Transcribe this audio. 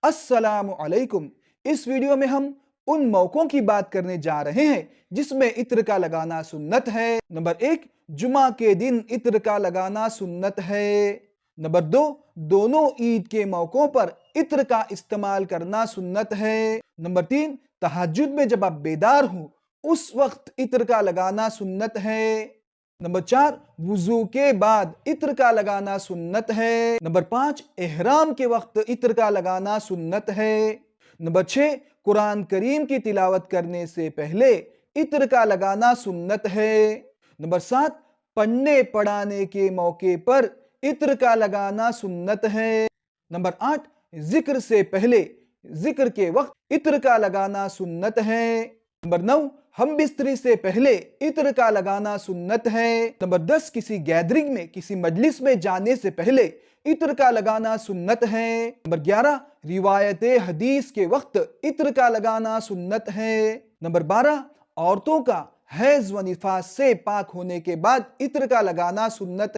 अस्सलाम अलैकुम। इस वीडियो में हम उन मौकों की बात करने जा रहे हैं जिसमें इत्र का लगाना सुन्नत है। नंबर 1, जुमा के दिन इत्र का लगाना सुन्नत है। नंबर 2, दोनों ईद के मौकों पर इत्र का इस्तेमाल करना सुन्नत है। नंबर 3, तहज्जुद में जब आप बेदार हो उस वक्त इत्र का लगाना सुन्नत है। नंबर 4, वुजू के बाद इत्र का लगाना सुन्नत है। नंबर 5, एहराम के वक्त इत्र का लगाना सुन्नत है। नंबर 6, कुरान करीम की तिलावत करने से पहले इत्र का लगाना सुन्नत है। नंबर 7, पढ़ने पढ़ाने के मौके पर इत्र का लगाना सुन्नत है। नंबर 8, जिक्र से पहले जिक्र के वक्त इत्र का लगाना सुन्नत है। नंबर 9, हम बिस्तरी से पहले इत्र का लगाना सुन्नत है। नंबर 10, किसी गैदरिंग में किसी मजलिस में जाने से पहले इत्र का लगाना सुन्नत है। नंबर 11, रिवायत हदीस के वक्त इत्र का लगाना सुन्नत है। नंबर 12, औरतों का हैज व निफास से पाक होने के बाद इत्र का लगाना सुन्नत